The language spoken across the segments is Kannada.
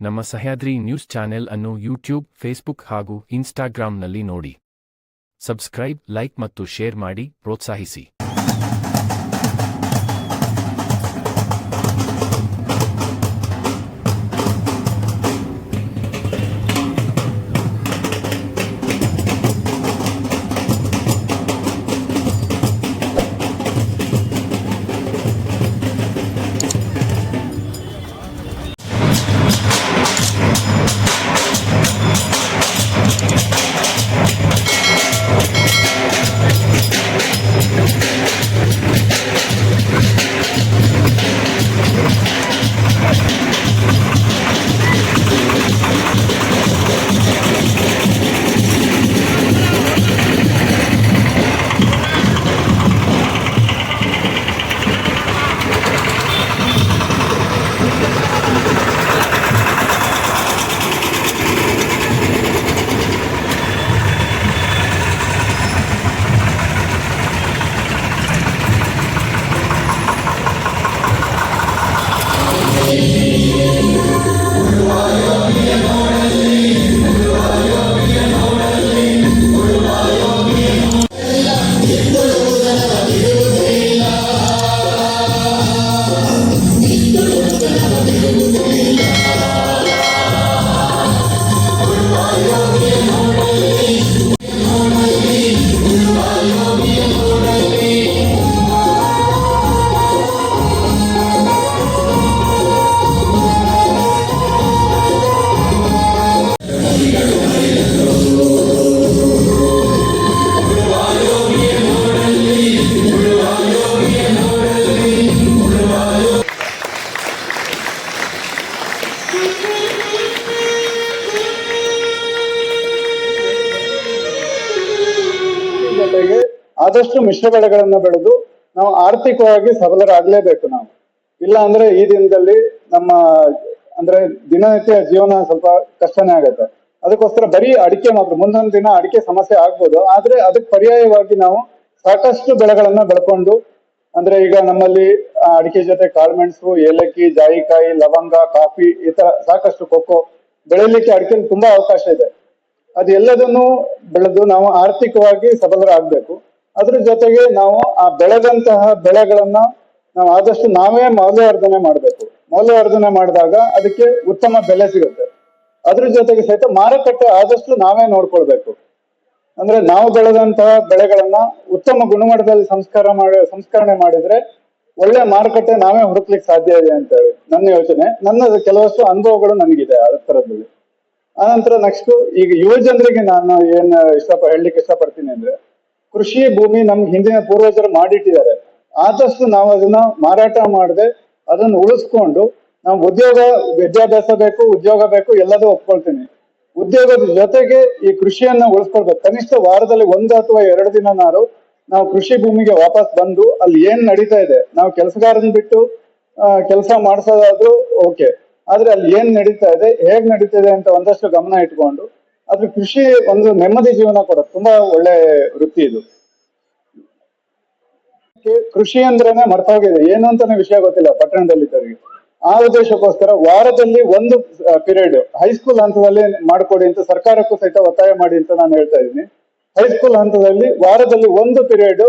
ನಮ್ಮ ಸಹ್ಯಾದ್ರಿ ನ್ಯೂಸ್ ಚಾನೆಲ್ ಅನ್ನು ಯೂಟ್ಯೂಬ್, ಫೇಸ್ಬುಕ್ ಹಾಗೂ ಇನ್ಸ್ಟಾಗ್ರಾಂನಲ್ಲಿ ನೋಡಿ. ಸಬ್ಸ್ಕ್ರೈಬ್, ಲೈಕ್ ಮತ್ತು ಶೇರ್ ಮಾಡಿ ಪ್ರೋತ್ಸಾಹಿಸಿ. ಜೊತೆಗೆ ಆದಷ್ಟು ಮಿಶ್ರ ಬೆಳೆಗಳನ್ನ ಬೆಳೆದು ನಾವು ಆರ್ಥಿಕವಾಗಿ ಸಬಲರಾಗಲೇಬೇಕು. ನಾವು ಇಲ್ಲ ಅಂದ್ರೆ ಈ ದಿನದಲ್ಲಿ ನಮ್ಮ ಅಂದ್ರೆ ದಿನನಿತ್ಯ ಜೀವನ ಸ್ವಲ್ಪ ಕಷ್ಟನೇ ಆಗತ್ತೆ. ಅದಕ್ಕೋಸ್ಕರ ಬರೀ ಅಡಿಕೆ ಮಾತ್ರ, ಮುಂದೊಂದು ದಿನ ಅಡಿಕೆ ಸಮಸ್ಯೆ ಆಗ್ಬೋದು, ಆದ್ರೆ ಅದಕ್ಕೆ ಪರ್ಯಾಯವಾಗಿ ನಾವು ಸಾಕಷ್ಟು ಬೆಳೆಗಳನ್ನ ಬೆಳ್ಕೊಂಡು, ಅಂದ್ರೆ ಈಗ ನಮ್ಮಲ್ಲಿ ಅಡಿಕೆ ಜೊತೆ ಕಾಳುಮೆಣಸು, ಏಲಕ್ಕಿ, ಜಾಯಿಕಾಯಿ, ಲವಂಗ, ಕಾಫಿ ಈ ತರ ಸಾಕಷ್ಟು ಕೊಕ್ಕೋ ಬೆಳಿಲಿಕ್ಕೆ ಅಡಿಕೆಯಲ್ಲಿ ತುಂಬಾ ಅವಕಾಶ ಇದೆ. ಅದೆಲ್ಲದನ್ನು ಬೆಳೆದು ನಾವು ಆರ್ಥಿಕವಾಗಿ ಸಬಲರಾಗಬೇಕು. ಅದ್ರ ಜೊತೆಗೆ ನಾವು ಆ ಬೆಳೆದಂತಹ ಬೆಳೆಗಳನ್ನ ನಾವು ಆದಷ್ಟು ನಾವೇ ಮೌಲ್ಯವರ್ಧನೆ ಮಾಡಬೇಕು. ಮೌಲ್ಯವರ್ಧನೆ ಮಾಡಿದಾಗ ಅದಕ್ಕೆ ಉತ್ತಮ ಬೆಲೆ ಸಿಗುತ್ತೆ. ಅದ್ರ ಜೊತೆಗೆ ಸಹಿತ ಮಾರುಕಟ್ಟೆ ಆದಷ್ಟು ನಾವೇ ನೋಡ್ಕೊಳ್ಬೇಕು. ಅಂದ್ರೆ ನಾವು ಬೆಳೆದಂತಹ ಬೆಳೆಗಳನ್ನ ಉತ್ತಮ ಗುಣಮಟ್ಟದಲ್ಲಿ ಸಂಸ್ಕರಣೆ ಮಾಡಿದ್ರೆ ಒಳ್ಳೆ ಮಾರುಕಟ್ಟೆ ನಾವೇ ಹುಡುಕ್ಲಿಕ್ಕೆ ಸಾಧ್ಯ ಇದೆ ಅಂತ ಹೇಳಿ ನನ್ನ ಯೋಚನೆ. ನನ್ನ ಕೆಲವಷ್ಟು ಅನುಭವಗಳು ನನಗಿದೆ ಆ ತರದಲ್ಲಿ. ಆನಂತರ ನೆಕ್ಸ್ಟ್ ಈಗ ಯುವ ಜನರಿಗೆ ನಾನು ಹೇಳಲಿಕ್ಕೆ ಇಷ್ಟಪಡ್ತೀನಿ ಅಂದ್ರೆ, ಕೃಷಿ ಭೂಮಿ ನಮ್ಗೆ ಹಿಂದಿನ ಪೂರ್ವಜರು ಮಾಡಿಟ್ಟಿದ್ದಾರೆ. ಆದಷ್ಟು ನಾವು ಅದನ್ನ ಮಾರಾಟ ಮಾಡದೆ ಅದನ್ನು ಉಳಿಸ್ಕೊಂಡು ನಾವು ವಿದ್ಯಾಭ್ಯಾಸ ಬೇಕು, ಉದ್ಯೋಗ ಬೇಕು, ಎಲ್ಲದೂ ಒಪ್ಕೊಳ್ತೀನಿ. ಉದ್ಯೋಗದ ಜೊತೆಗೆ ಈ ಕೃಷಿಯನ್ನ ಉಳಿಸ್ಕೊಳ್ಬೇಕು. ಕನಿಷ್ಠ ವಾರದಲ್ಲಿ 1 ಅಥವಾ 2 ದಿನ ನಾವು ಕೃಷಿ ಭೂಮಿಗೆ ವಾಪಸ್ ಬಂದು ಅಲ್ಲಿ ಏನ್ ನಡೀತಾ ಇದೆ, ನಾವು ಕೆಲಸಗಾರನ್ ಬಿಟ್ಟು ಕೆಲಸ ಮಾಡಿಸೋದಾದ್ರೂ ಓಕೆ, ಆದ್ರೆ ಅಲ್ಲಿ ಏನ್ ನಡೀತಾ ಇದೆ, ಹೇಗ್ ನಡೀತಾ ಇದೆ ಅಂತ ಒಂದಷ್ಟು ಗಮನ ಇಟ್ಕೊಂಡು ಅದ್ರ ಕೃಷಿ ಒಂದು ನೆಮ್ಮದಿ ಜೀವನ ಕೊಡುತ್ತೆ. ತುಂಬಾ ಒಳ್ಳೆ ವೃತ್ತಿ ಇದು. ಕೃಷಿ ಅಂದ್ರೇನೆ ಮರ್ತೋಗಿದೆ, ಏನು ಅಂತಾನೆ ವಿಷಯ ಗೊತ್ತಿಲ್ಲ ಪಟ್ಟಣದಲ್ಲಿದ್ದವರಿಗೆ. ಆ ಉದ್ದೇಶಕ್ಕೋಸ್ಕರ ವಾರದಲ್ಲಿ 1 ಪೀರಿಯಡ್ ಹೈಸ್ಕೂಲ್ ಹಂತದಲ್ಲಿ ಮಾಡಿಕೊಡಿ ಅಂತ ಸರ್ಕಾರಕ್ಕೂ ಸಹಿತ ಒತ್ತಾಯ ಮಾಡಿ ಅಂತ ನಾನು ಹೇಳ್ತಾ ಇದ್ದೀನಿ. ಹೈಸ್ಕೂಲ್ ಹಂತದಲ್ಲಿ ವಾರದಲ್ಲಿ 1 ಪೀರಿಯಡ್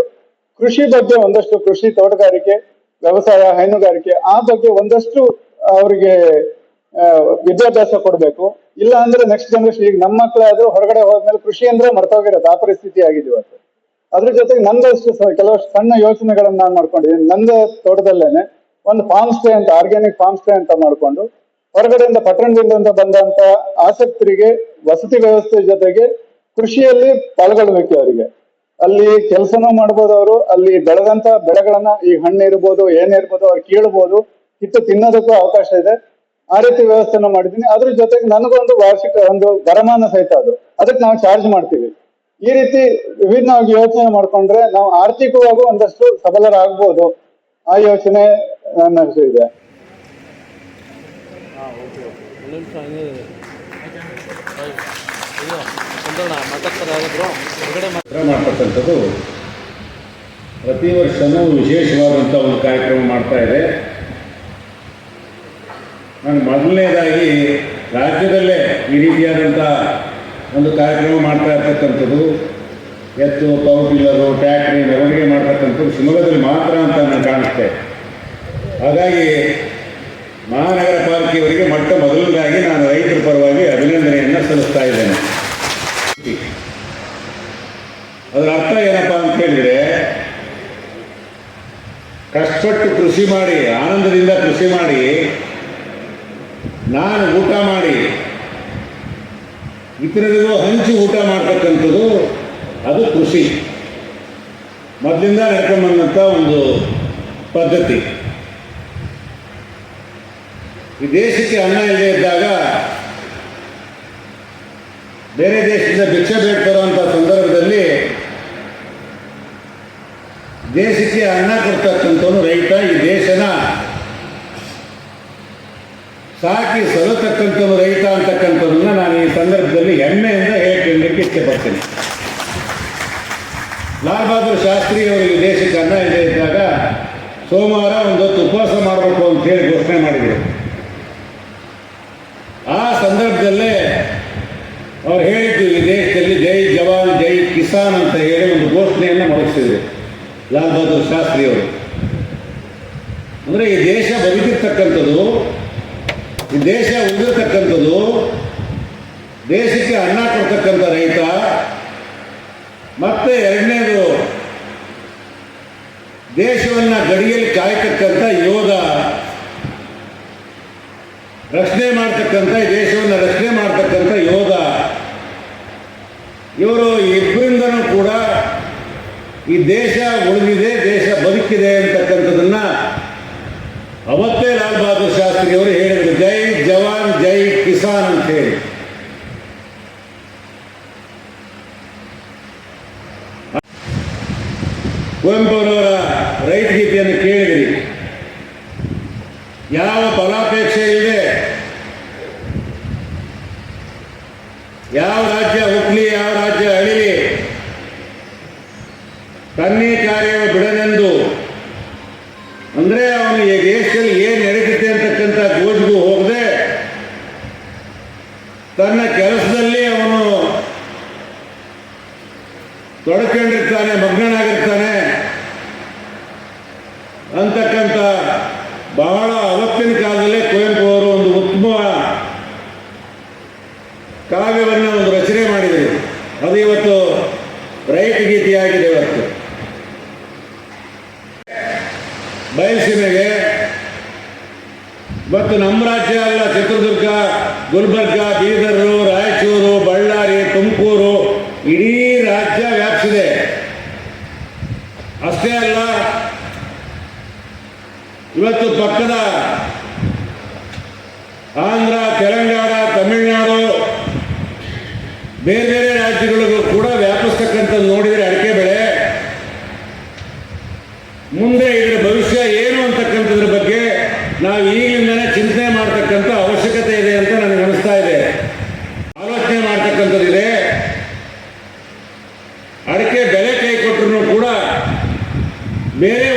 ಕೃಷಿ ಬಗ್ಗೆ ಒಂದಷ್ಟು, ಕೃಷಿ, ತೋಟಗಾರಿಕೆ, ವ್ಯವಸಾಯ, ಹೈನುಗಾರಿಕೆ ಆ ಬಗ್ಗೆ ಒಂದಷ್ಟು ಅವರಿಗೆ ವಿದ್ಯಾಭ್ಯಾಸ ಕೊಡ್ಬೇಕು. ಇಲ್ಲ ಅಂದ್ರೆ ನೆಕ್ಸ್ಟ್ ಜನರೇಷನ್, ಈಗ ನಮ್ಮ ಮಕ್ಕಳಾದ್ರೂ ಹೊರಗಡೆ ಹೋದ್ಮೇಲೆ ಕೃಷಿ ಅಂದ್ರೆ ಮರ್ತೋಗಿರೋದು, ಆ ಪರಿಸ್ಥಿತಿ ಆಗಿದೆ ಇವತ್ತು. ಅದ್ರ ಜೊತೆಗೆ ನಂದಷ್ಟು ಕೆಲವಷ್ಟು ಸಣ್ಣ ಯೋಚನೆಗಳನ್ನ ನಾನು ಮಾಡ್ಕೊಂಡಿದ್ದೀನಿ. ನಂದ ತೋಟದಲ್ಲೇನೆ ಒಂದು ಫಾರ್ಮ್ ಸ್ಟೇ ಅಂತ, ಆರ್ಗ್ಯಾನಿಕ್ ಫಾರ್ಮ್ ಸ್ಟೇ ಅಂತ ಮಾಡ್ಕೊಂಡು ಹೊರಗಡೆಯಿಂದ ಪಟ್ಟಣದಿಂದ ಬಂದಂತ ಆಸಕ್ತರಿಗೆ ವಸತಿ ವ್ಯವಸ್ಥೆ ಜೊತೆಗೆ ಕೃಷಿಯಲ್ಲಿ ಪಾಲ್ಗೊಳ್ಬೇಕು. ಅವರಿಗೆ ಅಲ್ಲಿ ಕೆಲಸನೂ ಮಾಡ್ಬೋದು, ಅವರು ಅಲ್ಲಿ ಬೆಳೆದಂತ ಬೆಳೆಗಳನ್ನ, ಈ ಹಣ್ಣು ಇರ್ಬೋದು, ಏನಿರ್ಬೋದು, ಅವ್ರು ಕೀಳ್ಬೋದು, ಕಿತ್ತು ತಿನ್ನೋದಕ್ಕೂ ಅವಕಾಶ ಇದೆ. ಆ ರೀತಿ ವ್ಯವಸ್ಥೆನ ಮಾಡಿದ್ದೀನಿ. ಅದ್ರ ಜೊತೆಗೆ ನನಗೊಂದು ವಾರ್ಷಿಕ ಒಂದು ವರಮಾನ ಸಹಿತ ಅದಕ್ಕೆ ನಾವು ಚಾರ್ಜ್ ಮಾಡ್ತೀವಿ. ಈ ರೀತಿ ವಿಭಿನ್ನವಾಗಿ ಯೋಚನೆ ಮಾಡ್ಕೊಂಡ್ರೆ ನಾವು ಆರ್ಥಿಕವಾಗೂ ಒಂದಷ್ಟು ಸಬಲರಾಗ್ಬೋದು. ಆ ಯೋಚನೆ ನನ್ನ ಇದೆ. ಮಾಡ್ತಕ್ಕಂಥದ್ದು ಪ್ರತಿ ವರ್ಷನೂ ವಿಶೇಷವಾದಂಥ ಒಂದು ಕಾರ್ಯಕ್ರಮ ಮಾಡ್ತಾ ಇದೆ. ನಾನು ಮೊದಲನೇದಾಗಿ ರಾಜ್ಯದಲ್ಲೇ ಈ ರೀತಿಯಾದಂಥ ಒಂದು ಕಾರ್ಯಕ್ರಮ ಮಾಡ್ತಾ ಇರ್ತಕ್ಕಂಥದ್ದು, ಎತ್ತು, ಪವರ್ ಟಿಲ್ಲರು, ಟ್ಯಾಕ್ಟ್ರಿ ಮೆರವಣಿಗೆ ಮಾಡ್ತಕ್ಕಂಥದ್ದು ಶಿವಮೊಗ್ಗದಲ್ಲಿ ಮಾತ್ರ ಅಂತ ನನಗೆ ಕಾಣಿಸುತ್ತೆ. ಹಾಗಾಗಿ ಮಹಾನಗರ ಪಾಲಿಕೆಯವರಿಗೆ ಮೊಟ್ಟ ಮೊದಲನೇದಾಗಿ ನಾನು ರೈತರ ಪರವಾಗಿ ಅಭಿನಂದನೆಯನ್ನು ಸಲ್ಲಿಸ್ತಾ ಇದ್ದೇನೆ. ಅದರ ಅರ್ಥ ಏನಪ್ಪ ಅಂತ ಹೇಳಿದರೆ, ಕಷ್ಟಪಟ್ಟು ಕೃಷಿ ಮಾಡಿ, ಆನಂದದಿಂದ ಕೃಷಿ ಮಾಡಿ, ನಾನು ಊಟ ಮಾಡಿ ಇತರರಿಗೂ ಹಂಚಿ ಊಟ ಮಾಡ್ತಕ್ಕಂಥದ್ದು ಅದು ಕೃಷಿ. ಮೊದಲಿಂದ ನಡ್ಕೊಂಬಂದಂಥ ಒಂದು ಪದ್ಧತಿ. ಈ ದೇಶಕ್ಕೆ ಅನ್ನ ಇಲ್ಲದೆ ಇದ್ದಾಗ ಬೇರೆ ದೇಶದಿಂದ ಭಿಕ್ಷೆ ಬೇಡ್ತಿರುವಂಥ ಸಂದರ್ಭದಲ್ಲಿ ದೇಶಕ್ಕೆ ಅನ್ನ ಕೊಡ್ತಕ್ಕಂಥವನು ರೈತ. ಈ ದೇಶನ ಸಾಕಿ ಸಲತಕ್ಕಂಥವನು ರೈತ ಅಂತಕ್ಕಂಥದ್ದನ್ನು ನಾನು ಈ ಸಂದರ್ಭದಲ್ಲಿ ಹೆಮ್ಮೆಯಿಂದ ಹೇಳ್ಕೊಳ್ಳಲಿಕ್ಕೆ ಇಷ್ಟಪಡ್ತೇನೆ. ಲಾಲ್ ಬಹದ್ದೂರ್ ಶಾಸ್ತ್ರಿ ಅವರು ಈ ದೇಶಕ್ಕೆ ಅನ್ನ ಇಲ್ಲದೆ ಇದ್ದಾಗ ಸೋಮವಾರ ಒಂದು ಹೊತ್ತು ಉಪವಾಸ ಮಾಡಬೇಕು ಅಂತ ಹೇಳಿ ಘೋಷಣೆ ಮಾಡಿದರು. ಆ ಸಂದರ್ಭದಲ್ಲೇ ಅವ್ರು ಹೇಳಿದ್ದು, ಈ ದೇಶದಲ್ಲಿ ಜೈ ಜವಾನ್ ಜೈ ಕಿಸಾನ್ ಅಂತ ಹೇಳಿ ಒಂದು ಘೋಷಣೆಯನ್ನು ಮೊಳಗಿಸಿದರು ಲಾಲ್ ಬಹದ್ದೂರ್ ಶಾಸ್ತ್ರಿಯವರು. ಅಂದರೆ ಈ ದೇಶ ಬದುಕಿರ್ತಕ್ಕಂಥದ್ದು, ಈ ದೇಶ ಉಳಿದಿರ್ತಕ್ಕಂಥದ್ದು, ದೇಶಕ್ಕೆ ಅನ್ನ ಕೊಡ್ತಕ್ಕಂಥ ರೈತ, ಮತ್ತೆ ಎರಡನೇದು ದೇಶವನ್ನು ಗಡಿಯಲ್ಲಿ ಕಾಯ್ತಕ್ಕಂಥ ಯೋಧ, ರಕ್ಷಣೆ ಮಾಡ್ತಕ್ಕಂಥ, ದೇಶವನ್ನು ರಕ್ಷಣೆ ಮಾಡ್ತಕ್ಕಂಥ ಯೋಧ. ಇವರು ಇಬ್ಬರಿಂದನೂ ಕೂಡ ಈ ದೇಶ ಉಳಿದಿದೆ, ದೇಶ ಬದುಕಿದೆ ಅಂತಕ್ಕಂಥದ್ದನ್ನು ಅವತ್ತೇ ಲಾಲ್ ಬಹದ್ದೂರ್ ಶಾಸ್ತ್ರಿ ಅವರು ಹೇಳಿದರು, ಜೈ ಜವಾನ್ ಜೈ ಕಿಸಾನ್ ಅಂತ ಹೇಳಿ. ಕುವೆಂಪುರವರ ರೈತ ಗೀತೆಯನ್ನು ಕೇಳಿದ್ರಿ. ಯಾವ ಫಲಾಪೇಕ್ಷೆ ಇದೆ, ಯಾವ ರಾಜ್ಯ ಹುಟ್ಟಲಿ, ಯಾವ ರಾಜ್ಯ ಅಳಿಲಿ, ತನ್ನೇ ಕಾರ್ಯವ ಬಿಡನೆಂದು, ಅಂದರೆ ಅವನು ಈ ದೇಶದಲ್ಲಿ ಏನು ನಡೀತಿದೆ ಅಂತಕ್ಕಂಥ ಗೋಜಿಗೂ ಹೋಗದೆ ತನ್ನ ಕೆಲಸದಲ್ಲಿ ಅವನು ತೊಡಕೊಂಡಿರ್ತಾನೆ, ಮಗ್ನನಾಗಿರ್ತಾನೆ ಅಂತಕ್ಕಂಥ ಬಹಳ ಅವತ್ತಿನ ಕಾಲದಲ್ಲೇ ಕುವೆಂಪು ಅವರು ಒಂದು ಉತ್ತಮ ಕಾವ್ಯವನ್ನು ಒಂದು ರಚನೆ ಮಾಡಿದರು. ಅದು ಇವತ್ತು ರೈತ ಗೀತೆಯಾಗಿದೆ. ಇವತ್ತು ಬಯಲುಸೀಮೆಗೆ ಮತ್ತು ನಮ್ಮ ರಾಜ್ಯ ಅಲ್ಲ, ಚಿತ್ರದುರ್ಗ, ಗುಲ್ಬರ್ಗ, ಬೀದರು, ರಾಯಚೂರು, ಬಳ್ಳಾರಿ, ತುಮಕೂರು, ಇಡೀ ರಾಜ್ಯ ವ್ಯಾಪಿಸಿದೆ. ಅಷ್ಟೇ ಅಲ್ಲ, ಇವತ್ತು ಪಕ್ಕದ ಆಂಧ್ರ, ತೆಲಂಗಾಣ, ತಮಿಳುನಾಡು, ಬೇರೆ ಬೇರೆ ರಾಜ್ಯಗಳಿಗೂ ಕೂಡ ವ್ಯಾಪಿಸ್ತಕ್ಕಂಥದ್ದು ನೋಡಿದರೆ ಅಡಿಕೆ ಬೆಳೆ, ಮುಂದೆ ಇದರ ಭವಿಷ್ಯ ಏನು ಅಂತಕ್ಕಂಥದ್ರ ಬಗ್ಗೆ ನಾವು ಈಗಿಂದಲೇ ಚಿಂತನೆ ಮಾಡ್ತಕ್ಕಂಥ ಅವಶ್ಯಕತೆ ಇದೆ ಅಂತ ನನಗೆ ಅನಿಸ್ತಾ ಇದೆ. ಆಲೋಚನೆ ಮಾಡ್ತಕ್ಕಂಥದ್ದಿದೆ. ಅಡಿಕೆ ಬೆಲೆ ಕೈ ಕೊಟ್ಟರು ಕೂಡ ಬೇರೆ